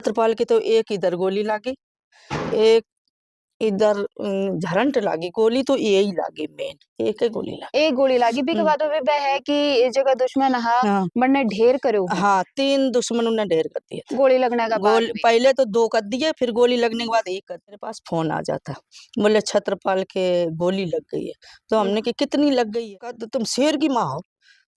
छत्रपाल की तो एक इधर गोली लागी, एक इधर झरंट लागी गोली तो यही लागी मेन एक ही गोली लागी। एक गोली लागी भी के बाद वे है कि इस जगह दुश्मन हा हाँ बनने ढेर करो हाँ 3 दुश्मनों ने ढेर कर दिया था। गोली लगने का बाद गोली भी। पहले तो 2 कर दिए, फिर गोली लगने के बाद एक कर, तेरे पास फोन आ जाता बोले छत्रपाल के गोली लग गई है। तो हमने कि कितनी लग गई है? कहा, तो तुम शेर की माँ हो,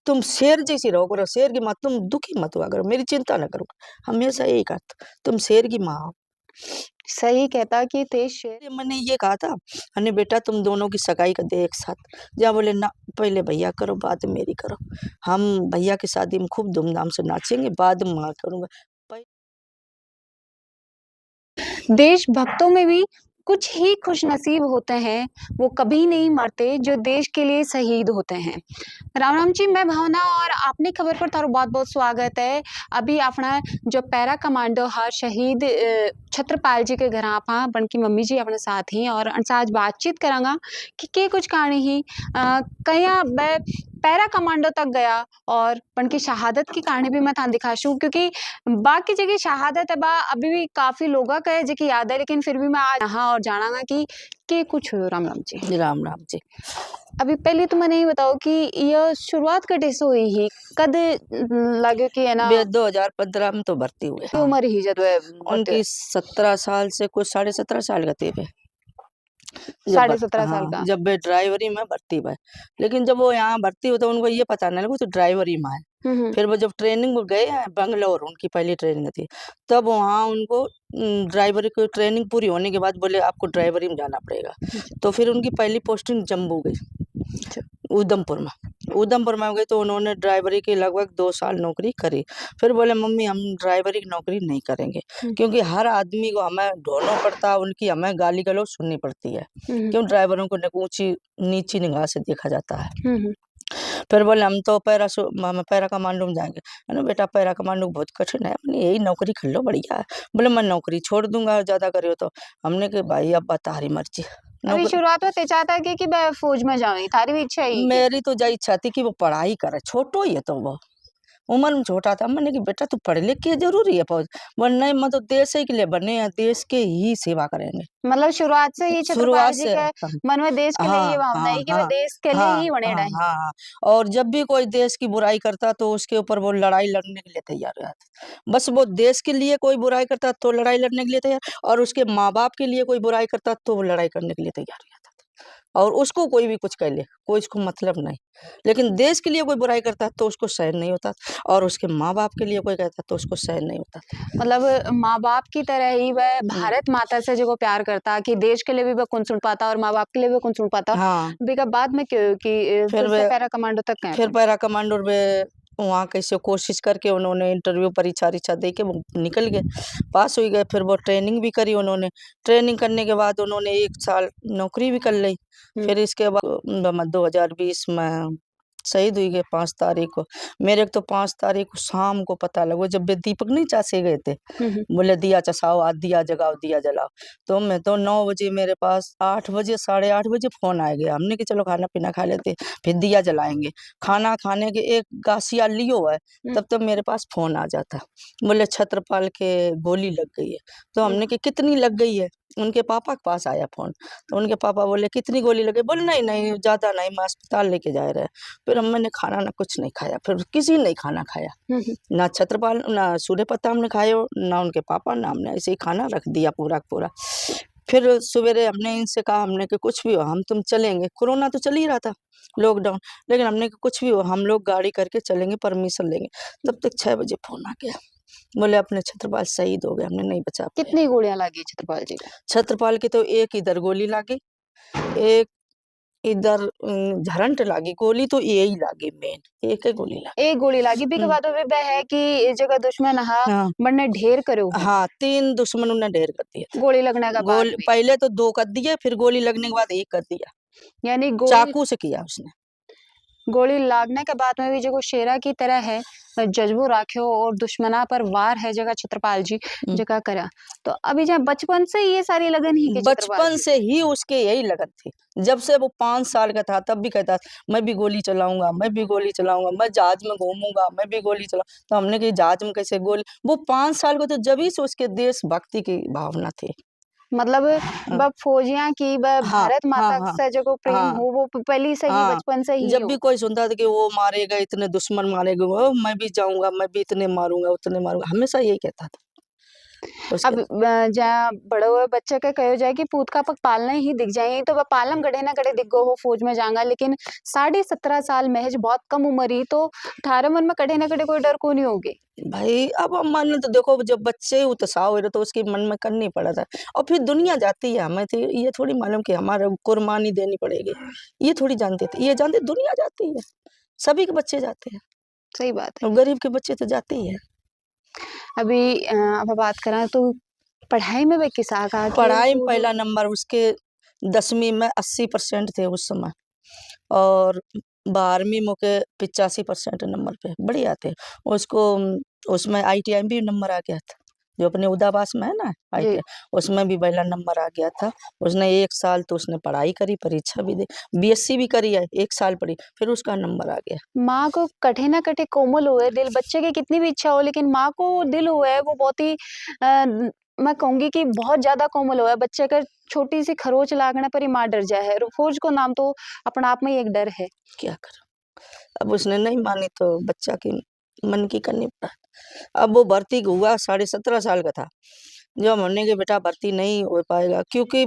तुम शेर जैसी रहो करो, शेर की माँ, तुम दुखी मत हुआ करो, मेरी चिंता न करो। हमेशा यही कहा तुम शेर की माँ हो। सही कहता कि तेज शेर। ये मैंने ये कहा था अने बेटा तुम दोनों की सगाई कर दे एक साथ। जा बोले ना पहले भैया करो बाद में मेरी करो, हम भैया की शादी में खूब धूमधाम से नाचेंगे, बाद में माँ करूंगा। देशभक्तों में भी कुछ ही खुश नसीब होते हैं, वो कभी नहीं मरते जो देश के लिए शहीद होते हैं। राम राम जी, मैं भावना और आपने खबर पर थारो बहुत बहुत स्वागत है। अभी अपना जो पैरा कमांडो हा शहीद छत्रपाल जी के घर आपा बन की मम्मी जी अपने साथ ही और उनसे आज बातचीत करांगा कि के कुछ कहानी ही कया पैरा कमांडो तक गया और बन की शहादत की कहानी भी मैं था दिखाशू, क्योंकि बाकी जगह शहादत है बा अभी भी काफी लोगों का है जो याद है, लेकिन फिर भी मैं आज यहाँ और जानागा कि के कुछ हुयो। राम राम जी। राम राम जी। अभी पहले तो मैंने ये बताओ कि यह शुरुआत कटे से हुई ही कद लगे कि है ना वे 2015 में तो भर्ती हुए। हाँ। उम्र ही जब उनकी 17 साल से कुछ 17.5 साल का थे वे। 17.5 साल हाँ का। जब वे ड्राइवरी में भर्ती हुए, लेकिन जब वो यहाँ भर्ती हुए तो उनको ये पता नहीं लगा तो ड्राइवरी में है। फिर वो जब ट्रेनिंग में गए हैं बंगलोर, उनकी पहली ट्रेनिंग थी, तब वहाँ उनको ड्राइवरी की ट्रेनिंग पूरी होने के बाद बोले आपको ड्राइवरी में जाना पड़ेगा। तो फिर उनकी पहली पोस्टिंग जम्मू गई, उधमपुर में। उधमपुर में गए तो उन्होंने ड्राइवरी की लगभग 2 साल नौकरी करी। फिर बोले मम्मी हम ड्राइवरी की नौकरी नहीं करेंगे, क्योंकि हर आदमी को हमें ढोना पड़ता है, उनकी हमें गाली गलौज सुननी पड़ती है, क्यों ड्राइवरों को ऊंची नीची निगाह से देखा जाता है। फिर बोले हम तो पैरा कमांडो में जाएंगे। अरे बेटा पैरा कमांडो बहुत कठिन है, अपनी यही नौकरी कर लो बढ़िया है। बोले मैं नौकरी छोड़ दूंगा ज्यादा करियो तो। हमने कहा भाई अब तुम्हारी मर्जी। अभी शुरुआत में ते चाहता है कि मैं फौज में जाऊं, थारी भी इच्छा है मेरी तो यही इच्छा थी कि वो पढ़ाई करे, छोटो ही है तो वो उम्र में छोटा था। मैंने कि बेटा तू पढ़ लिख के जरूरी है फौज। बोले नहीं मैं तो देश ही के लिए बने हैं, देश के ही सेवा करेंगे। मतलब शुरुआत से ही छत्रपाल शुरुआत जी से के मन में देश के लिए हाँ ये भावना हाँ है कि वे हाँ देश के लिए हाँ ही बने हाँ रहे। हाँ हाँ। और जब भी कोई देश की बुराई करता तो उसके ऊपर वो लड़ाई लड़ने के लिए तैयार हो जाता। बस वो देश के लिए कोई बुराई करता तो लड़ाई लड़ने के लिए तैयार, और उसके माँ बाप के लिए कोई बुराई करता तो वो लड़ाई करने के लिए तैयार हो जाता था। और उसको कोई भी कुछ कह ले, कोई इसको मतलब नहीं, लेकिन देश के लिए कोई बुराई करता तो उसको सहन नहीं होता, और उसके माँ बाप के लिए कोई कहता तो उसको सहन नहीं होता। मतलब माँ बाप की तरह ही वह भारत माता से जो प्यार करता कि देश के लिए भी वह कौन सुन पाता और माँ बाप के लिए भी कौन सुन पाता। हाँ बेका बाद में क्यों कि फिर फिर से वे पैरा कमांडो तक गए फिर थे। पैरा कमांडर में वहाँ कैसे कोशिश करके उन्होंने इंटरव्यू परीक्षा दे के वो निकल गए, पास हो गए। फिर वो ट्रेनिंग भी करी उन्होंने, ट्रेनिंग करने के बाद उन्होंने 1 साल नौकरी भी कर ली। फिर इसके बाद 2020 में शहीद हुई गए 5 तारीख को। मेरे को तो 5 तारीख को शाम को पता लगा, जब वे दीपक नहीं चासे गए थे, बोले दिया चसाओ आज दिया जगाओ दिया जलाओ। तो मैं तो 9 बजे मेरे पास 8 बजे 8:30 बजे फोन आ गया। हमने कि चलो खाना पीना खा लेते फिर दिया जलाएंगे। खाना खाने के एक गासिया लियो है तब तक मेरे पास फोन आ जाता, बोले छत्रपाल के गोली लग गई है। तो हमने कि कितनी लग गई है? उनके पापा के पास आया फोन, तो उनके पापा बोले कितनी गोली लगी? बोले नहीं नहीं ज्यादा नहीं, मैं अस्पताल लेके जा रहे हैं। फिर मैंने खाना ना कुछ नहीं खाया, फिर किसी ने खाना खाया, ना छत्रपाल ना सूर्य प्रताप ने खाया, ना उनके पापा, ना हमने, ऐसे ही खाना रख दिया पूरा पूरा। फिर सवेरे हमने इनसे कहा, हमने कि कुछ भी हो हम तुम चलेंगे, कोरोना तो चल ही रहा था, लॉकडाउन, लेकिन हमने कि कुछ भी हो हम लोग गाड़ी करके चलेंगे, परमिशन लेंगे। तब तक 6 बजे फोन आ गया, बोले अपने छत्रपाल शहीद हो गए, हमने नहीं बचा पाए। कितनी गोलियां लगी छत्रपाल जी को? छत्रपाल की तो एक इधर गोली लागी, एक इधर झरंट लागी गोली तो यही लागी मेन एक ही गोली लागी। एक गोली लगी भी के बाद वे है कि इस जगह दुश्मन हा हाँ बनने ढेर करो हाँ 3 दुश्मनों ने ढेर कर दिया था। गोली लगने का बाद गोली भी। पहले तो 2 कर दिए, फिर गोली लगने के बाद 1 कर दिया, यानी गोली चाकू से किया उसने। गोली लागने के बाद में भी जो शेरा की तरह है जज्बो राख्यो और दुश्मना पर वार है जगह छत्रपाल जी हम्म। जगह करा। तो अभी जहाँ बचपन से ये सारी लगन ही के छत्रपाल बचपन जी से ही उसके यही लगन थी। जब से वो 5 साल का था तब भी कहता मैं भी गोली चलाऊंगा, मैं भी गोली चलाऊंगा, मैं जहाज में घूमूंगा, मैं भी गोली चला। तो हमने कहा जहाज में कैसे गोली, वो 5 साल को तो जब ही से उसके देशभक्ति की भावना थी। मतलब हाँ ब फौजियां की ब हाँ भारत हाँ माता हाँ से जो प्रेम हाँ हो वो पहले से ही हाँ। बचपन से ही जब हो। भी कोई सुनता था कि वो मारे गए, इतने दुश्मन मारे गए, मैं भी जाऊंगा, मैं भी इतने मारूंगा, उतने मारूंगा, हमेशा यही कहता था उसके। अब जहाँ बड़े हुए बच्चे के कहो जाए कि पूत का पग पालना ही दिख जाए तो वह पालम गढ़े ना गढ़े दिख गो हो फौज में जाऊंगा, लेकिन 17.5 साल महज बहुत कम उम्र ही तो 18 मन में कढ़े ना कढ़े कोई डर को नहीं होगी। भाई अब हम मान तो देखो, जब बच्चे उत्साह हो रहे तो उसके मन में करनी पड़ा था। और फिर दुनिया जाती है, हमें तो ये थोड़ी मालूम कि हमारे कुर्बानी देनी पड़ेगी, ये थोड़ी जानते थे। ये जानते दुनिया जाती है, सभी के बच्चे जाते हैं, सही बात है। और गरीब के बच्चे तो जाते ही है। अभी अब बात करें तो पढ़ाई में वे किसा का खेल पढ़ाई में कूद। पहला नंबर उसके 10वीं में 80% थे उस समय, और 12वीं में के 85% नंबर पे बढ़िया थे उसको। उसमें ITI में भी नंबर आ गया था, जो अपने उदाबास में है ना जी। ITI, उसमें भी पहला नंबर आ गया था। उसने 1 साल तो उसने पढ़ाई करी, परीक्षा भी दी, BSc भी करी है, 1 साल पढ़ी, फिर उसका नंबर आ गया। माँ को कठे ना कठे कोमल हुए दिल, बच्चे की कितनी भी इच्छा हो लेकिन माँ को दिल हुआ है वो बहुत ही मैं कहूंगी कि बहुत ज्यादा कोमल हुआ है। बच्चे का छोटी सी खरोच लागने पर ही माँ डर जाए है। फौज को नाम तो अपने आप में ही एक डर है। क्या करा, अब उसने नहीं मानी तो बच्चा की मन की करनी पड़ा। अब वो भर्ती हुआ, 17.5 साल का था जब हमने के बेटा भर्ती नहीं हो पाएगा, क्योंकि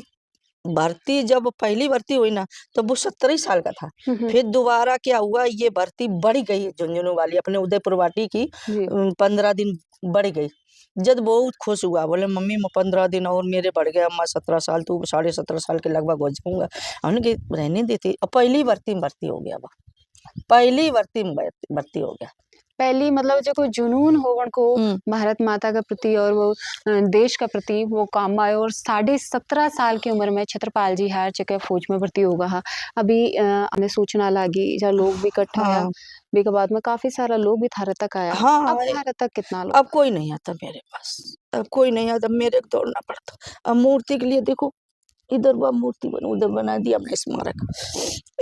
भर्ती जब पहली भर्ती हुई ना तो वो 17 ही साल का था। हम्म। फिर दोबारा क्या हुआ, ये भर्ती बढ़ गई झुंझुनू वाली अपने उदयपुर वाटी की, जी। 15 दिन बढ़ गई। जब बहुत खुश हुआ, बोले मम्मी मैं 15 दिन और मेरे बढ़ गया, मैं 17 साल, तू 17.5 साल के लगभग हो जाऊंगा। हमने कि रहने देती, और पहली भर्ती में भर्ती हो गया, वो पहली भर्ती में भर्ती हो गया। पहली मतलब जो कोई जुनून हो उनको हम्म। भारत माता का प्रति और वो देश का प्रति वो काम आए और 17.5 साल की उम्र में छत्रपाल जी हार चके फौज में भर्ती होगा। हाँ अभी हमने सूचना लागी जहाँ लोग भी इकट्ठा आया हाँ बी के बाद में काफी सारा लोग भी थारे तक आया। अब हाँ। थारे तक कितना अब लोग। कोई नहीं आता मेरे पास, अब कोई नहीं आता, मेरे को दौड़ना पड़ता। अब मूर्ति के लिए देखो, इधर वह मूर्ति बन, उधर बना दिया हमने स्मारक,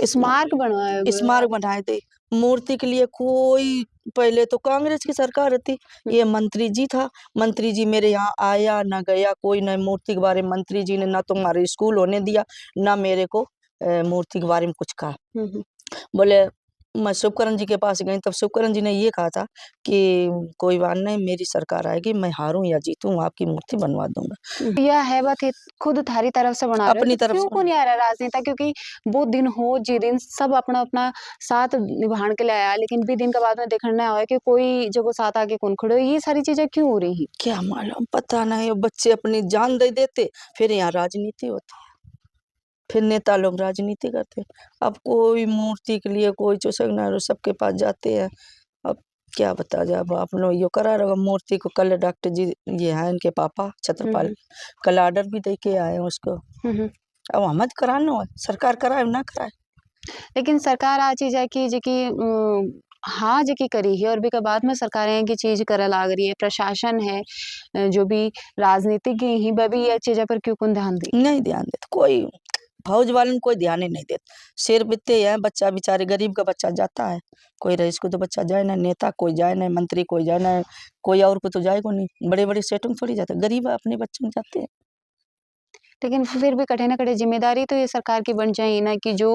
स्मारक बनवाए हुए स्मारक हैं। बनाए थे। मूर्ति के लिए कोई, पहले तो कांग्रेस की सरकार थी, ये मंत्री जी था, मंत्री जी मेरे यहाँ आया ना गया, कोई ना मूर्ति के बारे में मंत्री जी ने ना तुम्हारे स्कूल होने दिया, ना मेरे को मूर्ति के बारे में कुछ कहा। हम्म। बोले, मैं शुभकरण जी के पास गई, तब शुभकरण जी ने ये कहा था कि कोई बात नहीं, मेरी सरकार आएगी, मैं हारूं या जीतूं आपकी मूर्ति बनवा दूंगा। यह है बात है खुद थारी तरफ से बना रहे हो अपनी तो तरफ क्यों से को नहीं आ रहा राजनेता, क्योंकि वो दिन हो जी दिन सब अपना अपना साथ निभाने के लिए आया लेकिन भी दिन के बाद में देखना आया कि कोई जो साथ आके कौन खड़े हो, ये सारी चीजें क्यों हो रही हैं। क्या मालूम, पता नहीं, बच्चे अपनी जान दे देते, फिर यहाँ राजनीति होती, फिर नेता लोग राजनीति करते। अब कोई मूर्ति के लिए कोई चुसकना सबके पास जाते हैं। अब क्या बता जाए, अब आप लोग यो करा रहा मूर्ति को, कल डॉक्टर जी ये है इनके पापा छत्रपाल, हम्म। कल ऑर्डर भी दे के आए हैं उसको। हम्म। अब हमें तो कराना है, सरकार कराए ना कराए। लेकिन सरकार आ चीज है कि जेकी हाँ जेकी करी है और भी के बाद में सरकारें की चीज करे लाग रही है, प्रशासन है जो भी राजनीतिक ही वह भी ये चीजें पर क्यों कौन ध्यान दी। नहीं ध्यान देते कोई, फौज वाले ने कोई ध्यान ही नहीं देता। सिर्फ इतने हैं, बच्चा बेचारे गरीब का बच्चा जाता है, कोई रईस को तो बच्चा जाए ना, नेता कोई जाए ना, मंत्री कोई जाए ना, कोई और को तो जाए को नहीं, बड़े बड़े सेटों में थोड़ी जाते, गरीब अपने बच्चों में जाते हैं। लेकिन फिर भी कटे ना कटे जिम्मेदारी तो ये सरकार की बन जाए ना कि जो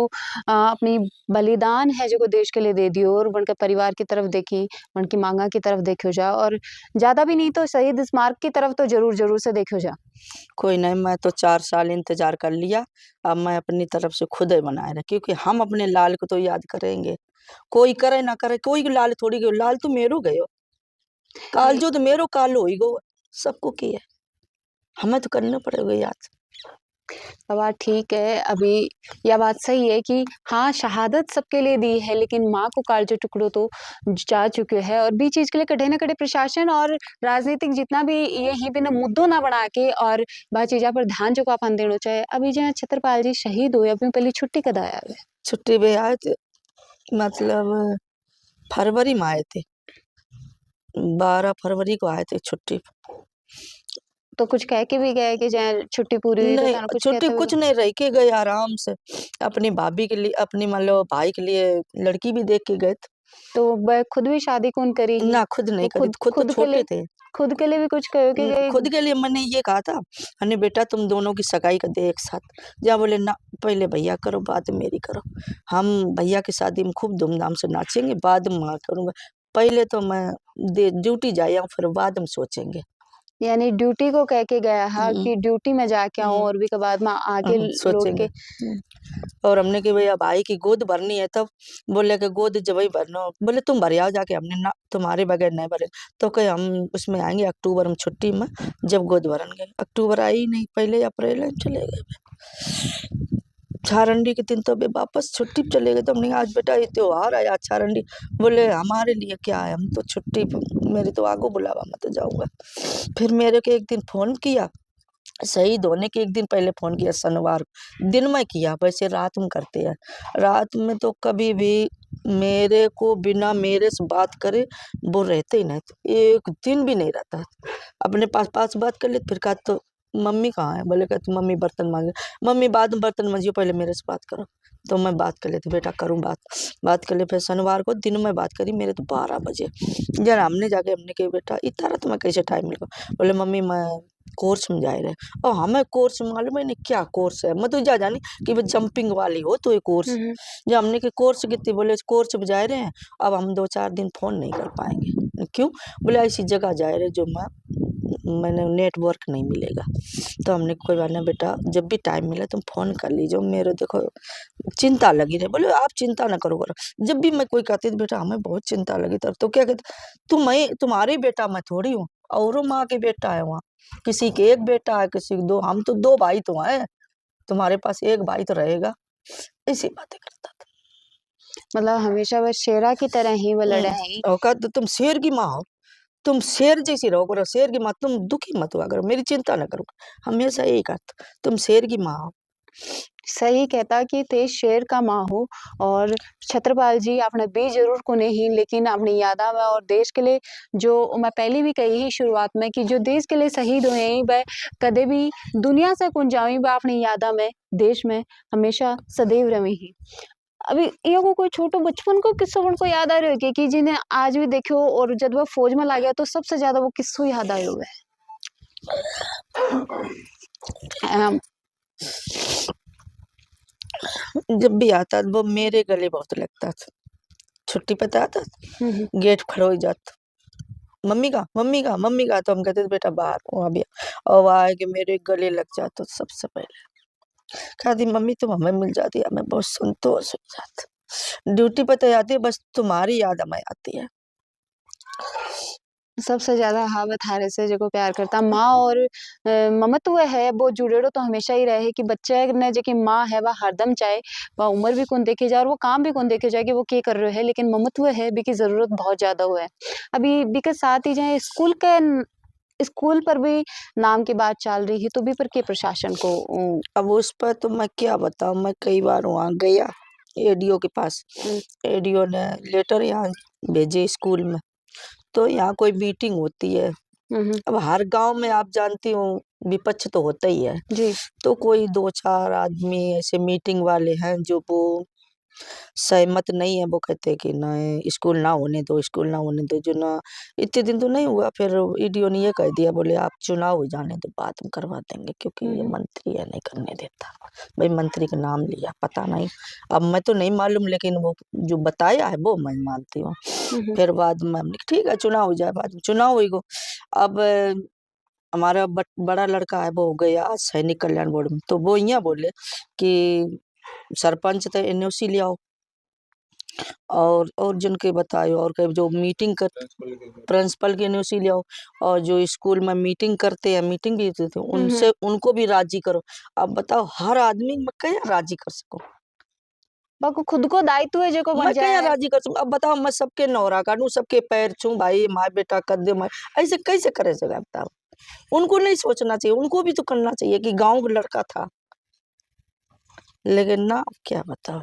अपनी बलिदान है जो को देश के लिए दे दियो और उनके परिवार की तरफ देखी, उनकी मांगा की तरफ देखो जा और ज्यादा भी नहीं तो शहीद स्मारक की तरफ तो जरूर जरूर से देखो जा। कोई नहीं, मैं तो 4 साल इंतजार कर लिया, अब मैं अपनी तरफ से खुद ही बनाए रहा, क्योंकि हम अपने लाल को तो याद करेंगे, कोई करे ना करे, कोई लाल थोड़ी गयो, लाल तो मेरो गयो, काल नहीं, जो तो मेरो काल हो ही गो, सबको की है, हमें तो करना पड़ेगा याद। तो बात ठीक है। अभी यह बात सही है कि हाँ शहादत सबके लिए दी है लेकिन माँ को कालजे टुकड़ों तो जा चुके हैं और भी चीज के लिए कटे ना कटे प्रशासन और राजनीतिक जितना भी ये ही बिना मुद्दों ना बना के और बात चीजा पर ध्यान जो अपन देना चाहिए। अभी जहाँ छत्रपाल जी शहीद हुए अभी पहले छुट्टी कद आया हुआ छुट्टी पे आए थे, मतलब फरवरी में आए थे, 12 फरवरी को आए थे छुट्टी पे। तो कुछ कह के भी गए कि चाहे छुट्टी पूरी हुई तो नहीं, थाने कुछ छुट्टी कहते हुए कुछ नहीं, रह के गए आराम से। अपनी भाभी के लिए, अपनी मान लो भाई के लिए लड़की भी देख के गए थे। तो वह खुद भी शादी कौन करी ही? ना, खुद नहीं तो करी, खुद तो छोटे थे। खुद के लिए भी कुछ कहो कि गए? खुद के लिए मैंने ये कहा था, हमने बेटा तुम दोनों की सगाई कर दे एक साथ। जहाँ बोले ना, पहले भैया करो बाद में मेरी करो। हम भैया की शादी में खूब धूमधाम से नाचेंगे, बाद में मैं करूँगा। पहले तो मैं ड्यूटी जाया हूँ, फिर बाद में सोचेंगे। यानी ड्यूटी को कह के गया है हम्म, कि ड्यूटी में जाके आऊं हम्म, और भी के बाद में आके लौट सोचेंगे। के। और हमने कि भैया भाई की गोद भरनी है, तब बोले कि गोद जब ही भरना हो। बोले तुम भर आओ जाके। हमने ना, तुम्हारे बगैर नहीं भरे। तो कहे हम उसमें आएंगे अक्टूबर में छुट्टी में, जब गोद भरेंगे। अक्टूबर आई ही नहीं, पहले अप्रैल में चले गए। छारंडी के दिन तो बे वापस छुट्टी पे चले गए। तो हमने कहा, आज बेटा ये त्योहार है, आज छारंडी। बोले हमारे लिए क्या है, हम तो छुट्टी पे, मेरे तो आगो बुलावा, मैं तो जाऊंगा। फिर मेरे को एक दिन फोन किया, शहीद होने के एक दिन पहले फोन किया, शनिवार दिन में किया। वैसे रात में करते हैं, रात में तो कभी भी मेरे को बिना मेरे से बात करे वो रहते ही नहीं, तो एक दिन भी नहीं रहता। अपने पास पास बात कर ले, फिर कहा तो मम्मी कहाँ है। बोले कहते मम्मी बर्तन मांगे। मम्मी बाद में बर्तन मांजियो, पहले मेरे से बात करो। तो मैं बात कर लेती, बेटा करूँ बात। बात कर ले, फिर शनिवार को दिन में बात करी, मेरे तो 12 बजे। जरा हमने जाके हमने कही बेटा इतना तुम्हें कैसे टाइम मिलेगा। बोले मम्मी मैं कोर्स में जा रहे। और हमें कोर्स मालूम है नहीं क्या कोर्स है। मैं तो जा जानी कि वो जंपिंग वाली हो तो ये कोर्स। हम्म। जब हमने के कोर्स कितनी, बोले कोर्स में जा रहे हैं, अब हम 2-4 दिन फोन नहीं कर पाएंगे। क्यों? बोले ऐसी जगह जा रहे जो मैंने नेटवर्क नहीं मिलेगा। तो हमने कोई बात नहीं बेटा, जब भी टाइम मिले तुम फोन कर लीजिए, मेरे देखो चिंता लगी रहे। बोले आप चिंता ना करो। जब भी मैं कोई कहती थी बेटा हमें बहुत चिंता लगी, तब तो क्या कहते, तुम्हारी बेटा मैं थोड़ी हूँ, औरों माँ के बेटा है वहाँ। किसी के एक बेटा है, किसी के दो, हम तो 2 भाई तो हैं, तुम्हारे पास एक भाई तो रहेगा। ऐसी बातें करता था। मतलब हमेशा वह शेरा की तरह ही वो लड़े हैं। और कहा तुम शेर की माँ हो, तुम शेर जैसी रहो करो, शेर की माँ, तुम दुखी मत हुआ करो, मेरी चिंता ना करो। हमेशा यही कहता, तुम शेर की माँ हो। सही कहता कि ते शेर का माँ हो। और छत्रपाल जी आपने भी जरूर को नहीं, लेकिन अपनी यादा में और देश के लिए, जो मैं पहले भी कही ही शुरुआत में कि जो देश के लिए शहीद हुए हैं वह कदे भी दुनिया से कुन जावी, वह अपनी यादा में देश में हमेशा सदैव रहे ही। अभी ये को कोई छोटो बचपन को किस्सो उनको याद आ रही है कि जिन्हें आज भी देखो, और जब वह फौज में लग गया तो सबसे ज्यादा वो किस्सो याद आयो है? जब भी आता वो मेरे गले बहुत लगता था। छुट्टी पे तो आता, गेट खड़ो हो जाता, मम्मी का। तो हम कहते थे बेटा बाहर वहाँ भी। और वहाँ आए कि मेरे गले लग जाता सबसे पहले। कहती मम्मी तुम हमें मिल जाती, हमें बहुत संतोष हो जाता। ड्यूटी पे तो आती है, बस तुम्हारी याद हमें आती है। सबसे ज्यादा हाँ थारे से जो प्यार करता माँ और ममत्व है वो जुड़ेड़ो तो हमेशा ही रहे कि बच्चे ने जो माँ है वह हरदम चाहे वह उम्र भी कौन देखे जाए और वो काम भी कौन देखे जाए कि वो क्या कर रहे हैं, लेकिन ममत्व है बी की जरूरत बहुत ज्यादा हुआ है। अभी बी के साथ ही जाए स्कूल पर भी नाम की बात चल रही है, तो भी पर के प्रशासन को अब उस पर तो मैं क्या बताऊं, मैं कई बार वहाँ गया एडीओ के पास। एडीओ ने लेटर यहाँ भेजे स्कूल में। तो यहाँ कोई मीटिंग होती है, अब हर गांव में आप जानती हो विपक्ष तो होता ही है। जी। तो कोई 2-4 आदमी ऐसे मीटिंग वाले हैं जो वो सहमत नहीं है। वो कहते हैं कि नहीं स्कूल ना होने दो, स्कूल ना होने दो। जो ना इतने दिन तो नहीं हुआ, फिर ईडीओ ने ये कह दिया, बोले आप चुनाव हो जाने दो, बाद में करवा देंगे, क्योंकि ये मंत्री है नहीं करने देता। भाई मंत्री का नाम लिया, पता नहीं, अब मैं तो नहीं मालूम, लेकिन वो जो बताया है वो मैं मानती हूँ। फिर बाद में हमने कहा, ठीक है चुनाव हो जाए, बाद में चुनाव हुई गो। अब हमारा बड़ा लड़का है वो गया सैनिक कल्याण बोर्ड में। तो वो यहाँ बोले कि सरपंच तो एनओसी ले आओ, और जिनके बतायो, और जो मीटिंग कर प्रिंसिपल की एनओसी ले आओ, और जो स्कूल में मीटिंग करते हैं, मीटिंग भी देते थे, उनसे उनको भी राजी करो। अब बताओ हर आदमी मैं क्या राजी कर सकूं, बाको खुद को दायित्व है जो को बन मैं क्या जाए। राजी कर सकूं। अब बताओ मैं सबके नौरा काटूं, सबके पैर छू, भाई माँ बेटा कर दे, मैं ऐसे कैसे करे सका। बताओ उनको नहीं सोचना चाहिए, उनको भी तो करना चाहिए कि गांव का लड़का था, लेकिन ना क्या बताओ।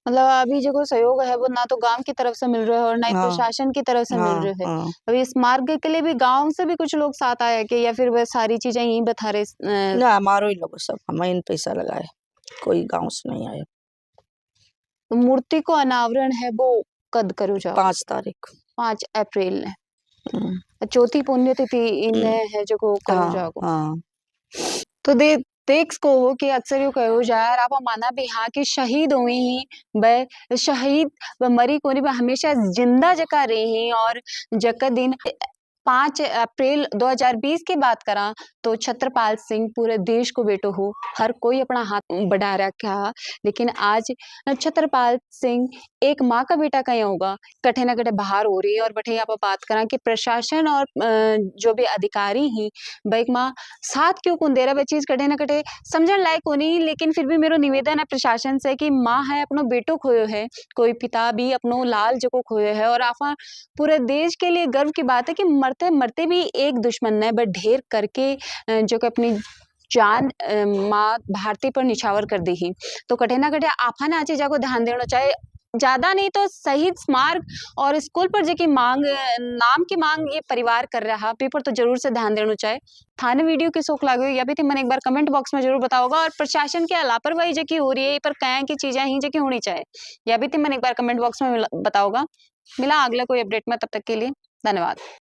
मतलब अभी जो सहयोग है वो ना तो गांव की तरफ से मिल रहा है और ना ही हाँ प्रशासन की तरफ से मिल हाँ रहा है। हाँ। अभी इस मार्ग के लिए भी गांव से भी कुछ लोग साथ आए कि या फिर वह सारी चीजें यहीं बता रहे ना हमारो ही लोग सब हम इन पैसा लगाए, कोई गाँव से नहीं आया। मूर्ति को अनावरण है वो कद करो जाओ? 5 तारीख। 5 अप्रैल ने हम्म, चौथी पुण्यतिथि इन हम्म, है जो को करो हाँ जागो। हाँ तो देख को हो कि अक्सर यूं कहो जाए और आप माना भी हाँ कि शहीद हुई ही ब शहीद व मरी कोनी ब हमेशा जिंदा जका रही और जका दिन 5 अप्रैल 2020 की बात करा तो छत्रपाल सिंह पूरे देश को बेटो हो हर कोई अपना हाथ बढ़ा रखा। लेकिन आज छत्रपाल सिंह एक माँ का बेटा कहीं होगा कठे ना कठे बाहर हो रही है और बठे आप बात करा कि प्रशासन और जो भी अधिकारी ही बैक माँ साथ क्यों कौन दे रहा है चीज कटे ना कटे समझण लायक होनी। लेकिन फिर भी मेरो निवेदन है प्रशासन से कि माँ है अपनो बेटो खोयो है कोई पिता भी अपनो लाल जो को खोयो है और आप पूरे देश के लिए गर्व की बात है कि मरते मरते भी एक दुश्मन ने बट ढेर करके जो कि अपनी जान माँ भारती पर निछावर कर दी ही। तो कटे ना कटे आपा ना चीजा को ध्यान देना चाहे ज्यादा नहीं तो शहीद स्मारक और स्कूल पर जो मांग नाम की मांग ये परिवार कर रहा पेपर तो जरूर से ध्यान देना चाहे। थाने वीडियो की सोख लागू या भी थी मैंने एक बार कमेंट बॉक्स में जरूर बताओगा और प्रशासन की लापरवाही जो की हो रही है पर कहें की चीजें ही जो की होनी चाहिए या भी थी मैंने एक बार कमेंट बॉक्स में बताओगा। मिला अगला कोई अपडेट में तब तक के लिए धन्यवाद।